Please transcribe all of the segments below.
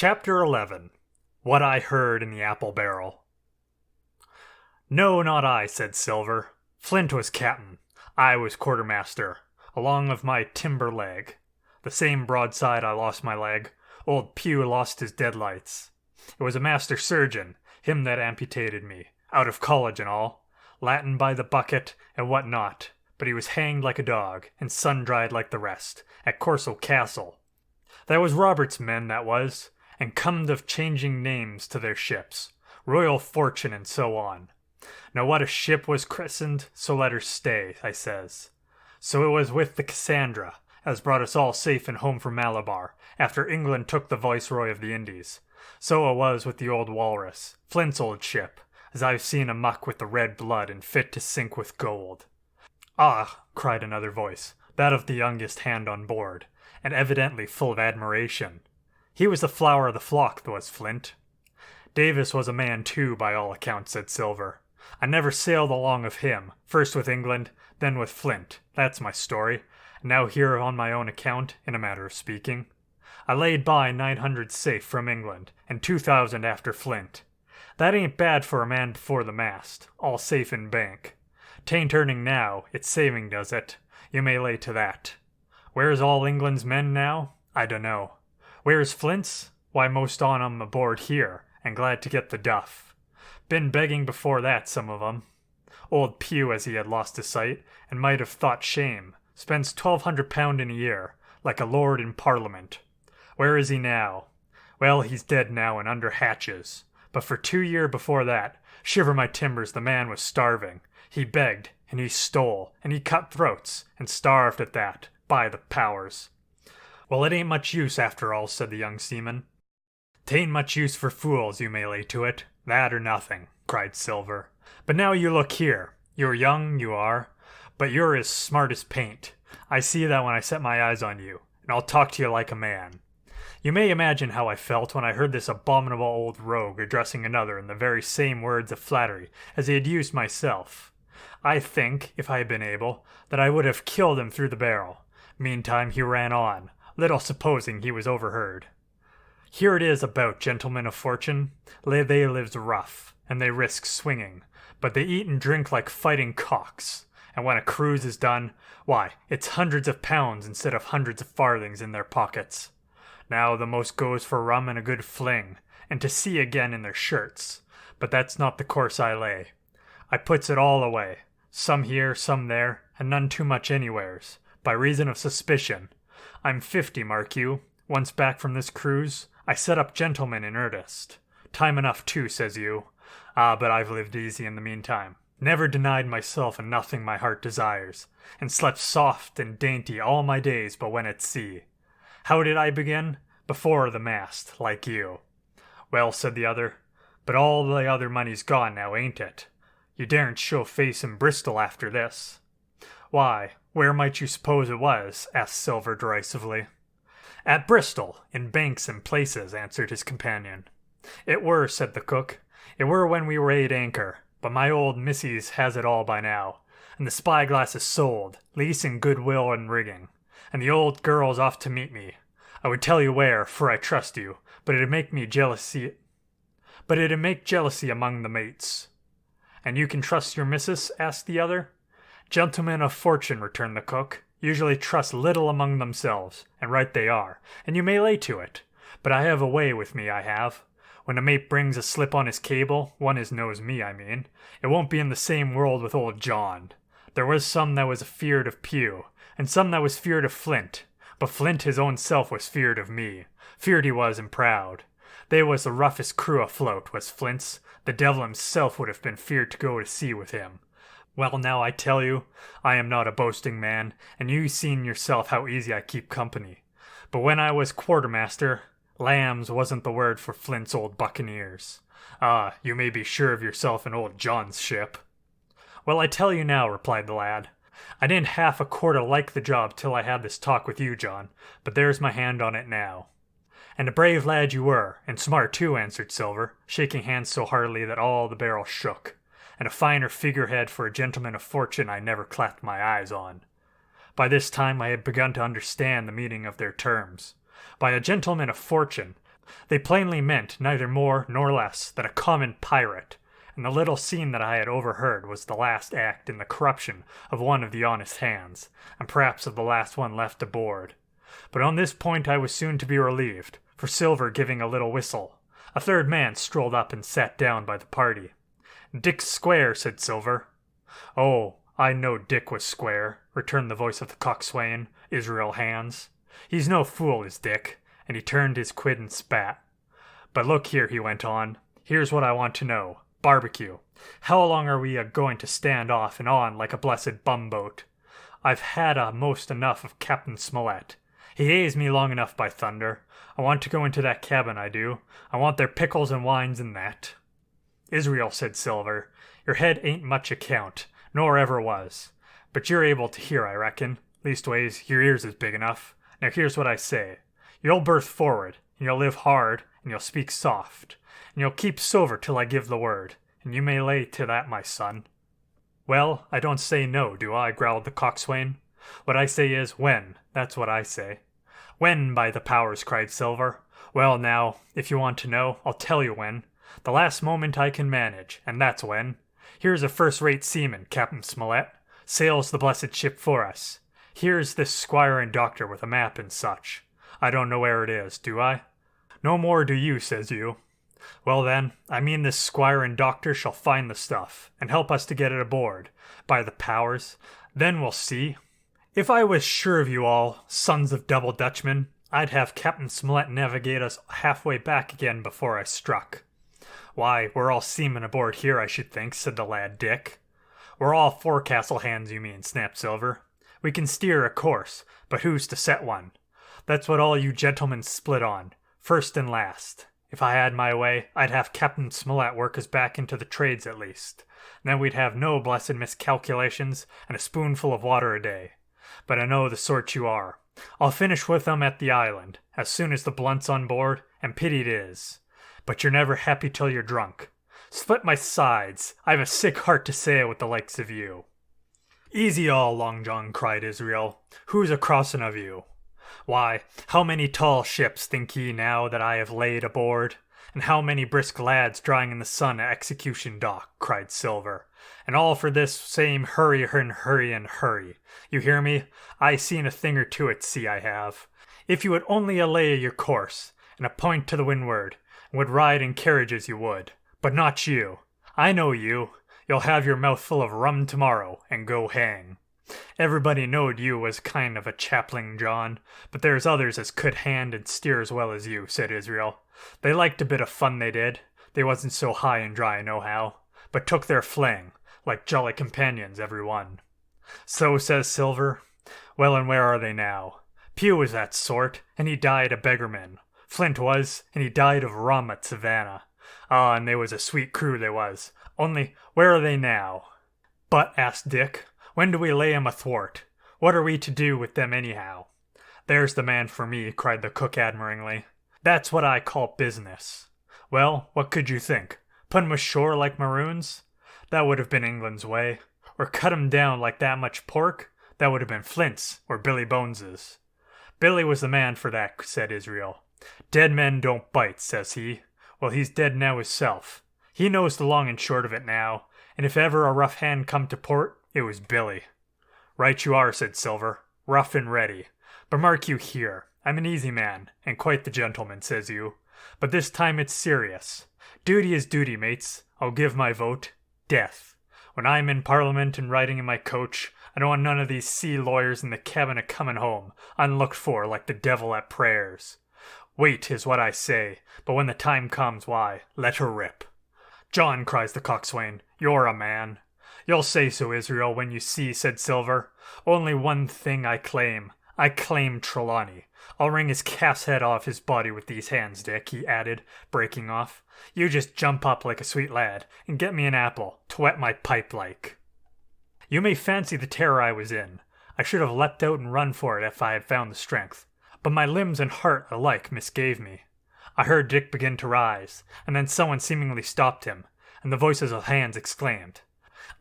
Chapter 11. What I Heard in the Apple Barrel. No, not I, said Silver. Flint was captain. I was quartermaster, along of my timber leg. The same broadside I lost my leg, old Pew lost his deadlights. It was a master surgeon, him that amputated me, out of college and all, Latin by the bucket and what not, but he was hanged like a dog, and sun-dried like the rest, at Corso Castle. That was Robert's men, that was, and comed of changing names to their ships, Royal Fortune and so on. Now what a ship was christened, so let her stay, I says. So it was with the Cassandra, as brought us all safe and home from Malabar, after England took the Viceroy of the Indies. So it was with the old Walrus, Flint's old ship, as I've seen amuck with the red blood and fit to sink with gold. Ah, cried another voice, that of the youngest hand on board, and evidently full of admiration. He was the flower of the flock, was Flint. Davis was a man too, by all accounts, said Silver. I never sailed along of him, first with England, then with Flint. That's my story, and now here on my own account, in a matter of speaking. I laid by 900 safe from England, and 2,000 after Flint. That ain't bad for a man before the mast, all safe in bank. 'Tain't earning now, it's saving does it. You may lay to that. Where's all England's men now? I dunno. Where's Flint's? Why, most on 'em aboard here, and glad to get the duff. Been begging before that, some of 'em. Old Pew, as he had lost his sight, and might have thought shame, spends £1,200 in a year, like a lord in Parliament. Where is he now? Well, he's dead now and under hatches. But for 2 year before that, shiver my timbers, the man was starving. He begged, and he stole, and he cut throats, and starved at that, by the powers. Well, it ain't much use after all, said the young seaman. 'Tain't much use for fools, you may lay to it. That or nothing, cried Silver. But now you look here. You're young, you are, but you're as smart as paint. I see that when I set my eyes on you, and I'll talk to you like a man. You may imagine how I felt when I heard this abominable old rogue addressing another in the very same words of flattery as he had used myself. I think, if I had been able, that I would have killed him through the barrel. Meantime he ran on, little supposing he was overheard. Here it is about gentlemen of fortune. They lives rough, and they risk swinging, but they eat and drink like fighting cocks. And when a cruise is done, why, it's hundreds of pounds instead of hundreds of farthings in their pockets. Now the most goes for rum and a good fling, and to sea again in their shirts. But that's not the course I lay. I puts it all away, some here, some there, and none too much anywheres, by reason of suspicion. I'm 50, mark you. Once back from this cruise, I set up gentlemen in earnest. Time enough too, says you. Ah, but I've lived easy in the meantime. Never denied myself a nothing my heart desires, and slept soft and dainty all my days but when at sea. How did I begin? Before the mast, like you. Well, said the other, but all the other money's gone now, ain't it? You daren't show face in Bristol after this. Why, where might you suppose it was? Asked Silver derisively. At Bristol, in banks and places, answered his companion. It were, said the cook. It were when we weighed anchor, but my old missus has it all by now, and the spyglass is sold, lease and goodwill and rigging, and the old girl's off to meet me. I would tell you where, for I trust you, but it'd make jealousy among the mates. And you can trust your missus? Asked the other. Gentlemen of fortune, returned the cook, usually trust little among themselves, and right they are, and you may lay to it. But I have a way with me, I have. When a mate brings a slip on his cable, one as knows me, I mean, it won't be in the same world with old John. There was some that was afeard of Pew, and some that was feared of Flint, but Flint his own self was feared of me. Feared he was and proud. They was the roughest crew afloat, was Flint's. The devil himself would have been feared to go to sea with him. Well, now I tell you, I am not a boasting man, and you seen yourself how easy I keep company. But when I was quartermaster, lambs wasn't the word for Flint's old buccaneers. Ah, you may be sure of yourself in old John's ship. Well, I tell you now, replied the lad. I didn't half a quarter like the job till I had this talk with you, John, but there's my hand on it now. And a brave lad you were, and smart too, answered Silver, shaking hands so heartily that all the barrel shook. And a finer figurehead for a gentleman of fortune I never clapped my eyes on. By this time I had begun to understand the meaning of their terms. By a gentleman of fortune, They plainly meant neither more nor less than a common pirate, and the little scene that I had overheard was the last act in the corruption of one of the honest hands, and perhaps of the last one left aboard. But on this point I was soon to be relieved, for Silver giving a little whistle, a third man strolled up and sat down by the party. "Dick's square," said Silver. "Oh, I know Dick was square," returned the voice of the coxswain, Israel Hands. "He's no fool, is Dick," and he turned his quid and spat. "But look here," he went on, "here's what I want to know. Barbecue. How long are we going to stand off and on like a blessed bumboat? I've had most enough of Captain Smollett. He hazed me long enough, by thunder. I want to go into that cabin, I do. I want their pickles and wines and that." "Israel," said Silver, "your head ain't much account, nor ever was. But you're able to hear, I reckon. Leastways, your ears is big enough. Now here's what I say. You'll berth forward, and you'll live hard, and you'll speak soft, and you'll keep sober till I give the word, and you may lay to that, my son." "Well, I don't say no, do I?" growled the coxswain. "What I say is, when, that's what I say." "When, by the powers!" cried Silver. "Well, now, if you want to know, I'll tell you when. The last moment I can manage, and that's when. Here's a first-rate seaman, Captain Smollett, sails the blessed ship for us. Here's this squire and doctor with a map and such. I don't know where it is, do I?" "No more do you," says you. "Well then, I mean this squire and doctor shall find the stuff, and help us to get it aboard. By the powers, then we'll see. If I was sure of you all, sons of double Dutchmen, I'd have Captain Smollett navigate us halfway back again before I struck." "Why, we're all seamen aboard here, I should think," said the lad Dick. "We're all forecastle hands, you mean," snapped Silver. "We can steer a course, but who's to set one? That's what all you gentlemen split on, first and last. If I had my way, I'd have Captain Smollett work us back into the trades at least. Then we'd have no blessed miscalculations and a spoonful of water a day. But I know the sort you are. I'll finish with them at the island, as soon as the blunt's on board, and pity it is. But you're never happy till you're drunk. Split my sides, I've a sick heart to sail with the likes of you." "Easy all, Long John," cried Israel. "Who's a crossin' of you?" "Why, how many tall ships, think ye now, that I have laid aboard? And how many brisk lads drying in the sun at Execution Dock," cried Silver. "And all for this same hurry and hurry and hurry. You hear me? I seen a thing or two at sea, I have. If you would only allay your course, and a point to the windward, and would ride in carriages you would. But not you. I know you. You'll have your mouth full of rum tomorrow, and go hang. Everybody knowed you was kind of a chaplain, John, but there's others as could hand and steer as well as you," said Israel. "They liked a bit of fun, they did. They wasn't so high and dry nohow, but took their fling, like jolly companions, every one." "So," says Silver. "Well, and where are they now? Pugh was that sort, and he died a beggarman. Flint was, and he died of rum at Savannah. Ah, and they was a sweet crew they was. Only, where are they now?" "But," asked Dick, "when do we lay 'em athwart? What are we to do with them anyhow?" "There's the man for me," cried the cook admiringly. "That's what I call business. Well, what could you think? Put 'em ashore like maroons? That would have been England's way. Or cut 'em down like that much pork? That would have been Flint's or Billy Bones's." "Billy was the man for that," said Israel. "Dead men don't bite," says he. Well, he's dead now hisself. He knows the long and short of it now, and if ever a rough hand come to port, it was Billy." "Right you are," said Silver. "Rough and ready. But mark you here, I'm an easy man, and quite the gentleman, says you. But this time it's serious. Duty is duty, mates. I'll give my vote. Death. When I'm in Parliament and riding in my coach, I don't want none of these sea lawyers in the cabin a comin' home, unlooked for like the devil at prayers. Wait is what I say, but when the time comes, why, let her rip." "John," cries the coxswain, "you're a man." "You'll say so, Israel, when you see," said Silver. "Only one thing I claim. I claim Trelawney. I'll wring his calf's head off his body with these hands, Dick," he added, breaking off. "You just jump up like a sweet lad, and get me an apple, to wet my pipe like." You may fancy the terror I was in. I should have leapt out and run for it if I had found the strength. But my limbs and heart alike misgave me. I heard Dick begin to rise, and then someone seemingly stopped him, and the voices of hands exclaimed,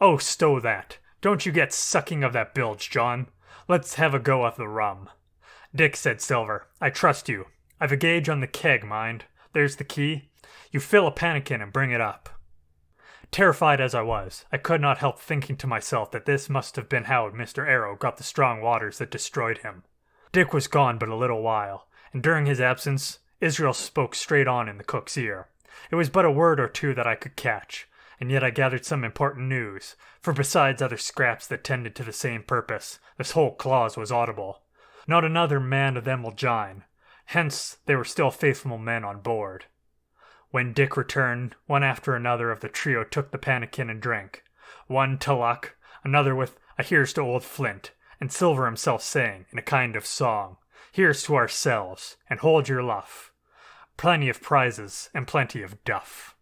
"Oh, stow that! Don't you get sucking of that bilge, John. Let's have a go of the rum." "Dick," said Silver, "I trust you. I've a gauge on the keg, mind. There's the key. You fill a pannikin and bring it up." Terrified as I was, I could not help thinking to myself that this must have been how Mr. Arrow got the strong waters that destroyed him. Dick was gone but a little while, and during his absence, Israel spoke straight on in the cook's ear. It was but a word or two that I could catch, and yet I gathered some important news, for besides other scraps that tended to the same purpose, this whole clause was audible. Not another man of them will jine, hence they were still faithful men on board. When Dick returned, one after another of the trio took the pannikin and drank. One to Luck, another with a "Here's to old Flint," and Silver himself saying, in a kind of song, "Here's to ourselves, and hold your luff. Plenty of prizes, and plenty of duff."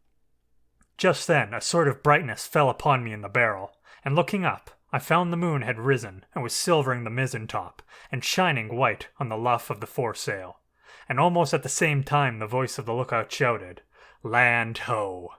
Just then a sort of brightness fell upon me in the barrel, and looking up, I found the moon had risen and was silvering the mizzen top, and shining white on the luff of the foresail. And almost at the same time the voice of the lookout shouted, "Land ho!"